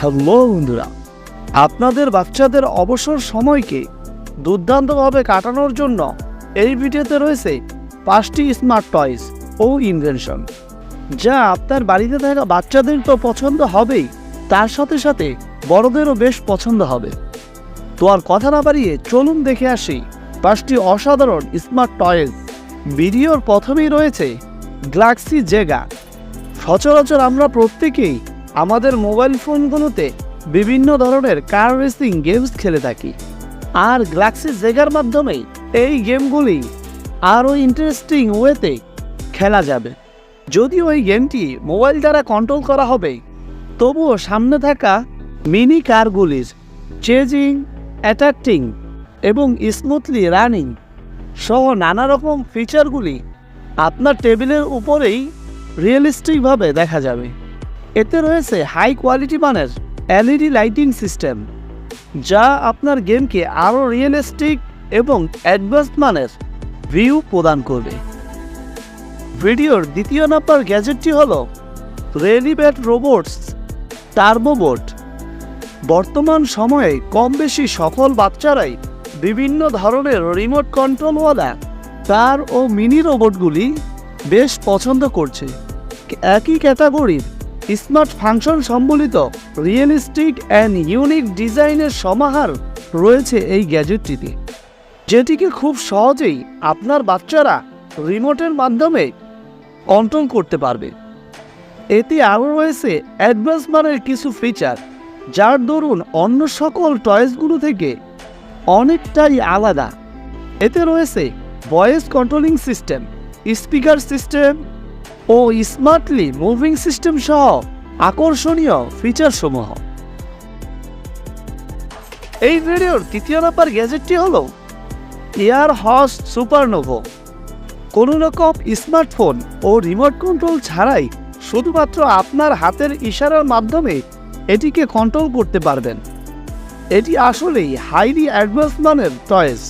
Hello বন্ধুরা, আপনাদের বাচ্চাদের অবসর সময়কে দুর্দান্তভাবে কাটানোর জন্য এই ভিডিওতে রয়েছে 5টি স্মার্ট টয়েস ও ইনভেনশন, যা আপনার বাড়িতে থাকা বাচ্চাদের তো পছন্দ হবেই, তার সাথে সাথে বড়দেরও বেশ পছন্দ হবে। তো আর কথা না বাড়িয়ে চলুন দেখে আসি 5টি অসাধারণ স্মার্ট টয়েস। ভিডিওর প্রথমেই রয়েছে গ্যালাক্সি জেগা। সচরাচর আমরা প্রত্যেকেই আমাদের মোবাইল ফোনগুলোতে বিভিন্ন ধরনের কার রেসিং গেমস খেলে থাকি, আর গ্যালাক্সি জেগার মাধ্যমে এই গেমগুলি আরও ইন্টারেস্টিং ওয়েতে খেলা যাবে। যদিও এই গেমটি মোবাইল দ্বারা কন্ট্রোল করা হবে, তবুও সামনে থাকা মিনি কারগুলির চেজিং, অ্যাটাকিং এবং স্মুথলি রানিং সহ নানা রকম ফিচারগুলি আপনার টেবিলের উপরেই রিয়েলিস্টিকভাবে দেখা যাবে। এতে রয়েছে হাই কোয়ালিটি মানের এলইডি লাইটিং সিস্টেম, যা আপনার গেমকে আরও রিয়েলিস্টিক এবং অ্যাডভান্সড মানের ভিউ প্রদান করবে। ভিডিওর দ্বিতীয় নাম্বার গ্যাজেটটি হল রেলিব্যাট রোবটস টার্বোবোট। বর্তমান সময়ে কম বেশি সকল বাচ্চারাই বিভিন্ন ধরনের রিমোট কন্ট্রোলওয়ালা কার ও মিনি রোবটগুলি বেশ পছন্দ করছে। একই ক্যাটাগরির স্মার্ট ফাংশন সম্বলিত রিয়েলিস্টিক অ্যান্ড ইউনিক ডিজাইনের সমাহার রয়েছে এই গ্যাজেটটিতে, যেটিকে খুব সহজেই আপনার বাচ্চারা রিমোটের মাধ্যমে কন্ট্রোল করতে পারবে। এতে আরও রয়েছে অ্যাডভান্স মানের কিছু ফিচার, যার দরুন অন্য সকল টয়েসগুলো থেকে অনেকটাই আলাদা। এতে রয়েছে voice controlling system, speaker system ও স্মার্টলি মুভিং সিস্টেম সহ আকর্ষণীয় ফিচারসমূহ। এই ভিডিওর তৃতীয় নাম্বার গ্যাজেটটি হল এয়ার হর্স সুপারনোভো। কোনো রকম স্মার্টফোন ও রিমোট কন্ট্রোল ছাড়াই শুধুমাত্র আপনার হাতের ইশারার মাধ্যমে এটিকে কন্ট্রোল করতে পারবেন। এটি আসলেই হাইলি অ্যাডভান্স মানের টয়েস,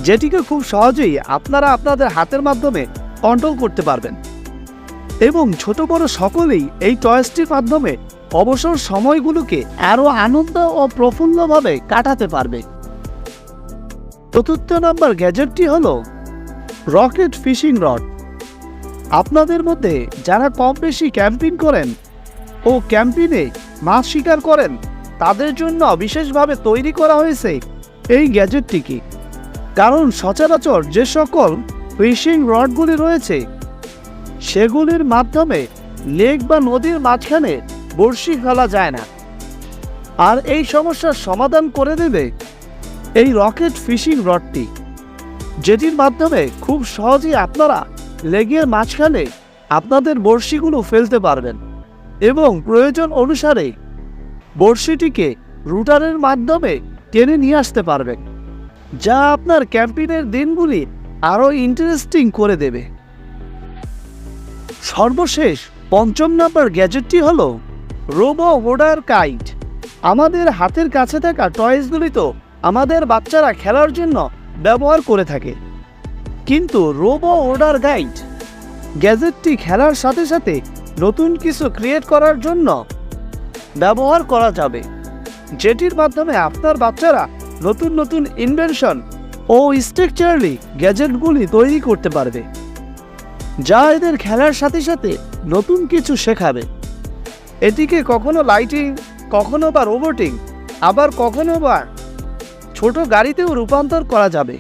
যেটিকে খুব সহজেই আপনারা আপনাদের হাতের মাধ্যমে কন্ট্রোল করতে পারবেন এবং ছোট বড় সকলেই এই টয়েসটির মাধ্যমে অবসর সময়গুলোকে আরও আনন্দ ও প্রফুল্লভাবে কাটাতে পারবে। চতুর্থ নম্বর গ্যাজেটটি হল রকেট ফিশিং রড। আপনাদের মধ্যে যারা কম বেশি ক্যাম্পিং করেন ও ক্যাম্পিংয়ে মাছ শিকার করেন, তাদের জন্য বিশেষভাবে তৈরি করা হয়েছে এই গ্যাজেটটিকে। কারণ সচরাচর যে সকল ফিশিং রডগুলি রয়েছে, সেগুলির মাধ্যমে লেক বা নদীর মাঝখানে বড়শি ফেলা যায় না, আর এই সমস্যার সমাধান করে দেবে এই রকেট ফিশিং রডটি, যেটির মাধ্যমে খুব সহজেই আপনারা লেকের মাঝখানে আপনাদের বড়শিগুলো ফেলতে পারবেন এবং প্রয়োজন অনুসারে বড়শিটিকে রুটারের মাধ্যমে টেনে নিয়ে আসতে পারবেন, যা আপনার ক্যাম্পিংয়ের দিনগুলি আরও ইন্টারেস্টিং করে দেবে। সর্বশেষ পঞ্চম নম্বর গ্যাজেটটি হল রোবো ওডার কাইট। আমাদের হাতের কাছে থাকা টয়েসগুলি তো আমাদের বাচ্চারা খেলার জন্য ব্যবহার করে থাকে, কিন্তু রোবো ওডার গাইড গ্যাজেটটি খেলার সাথে সাথে নতুন কিছু ক্রিয়েট করার জন্য ব্যবহার করা যাবে, যেটির মাধ্যমে আপনার বাচ্চারা নতুন নতুন ইনভেনশন ও স্ট্রাকচারালি গ্যাজেটগুলি তৈরি করতে পারবে, যা এদের খেলার সাথে সাথে নতুন কিছু শেখাবে। এটিকে কখনো লাইটিং, কখনো বা রোবোটিং, আবার কখনো বা ছোট গাড়িতেও রূপান্তর করা যাবে।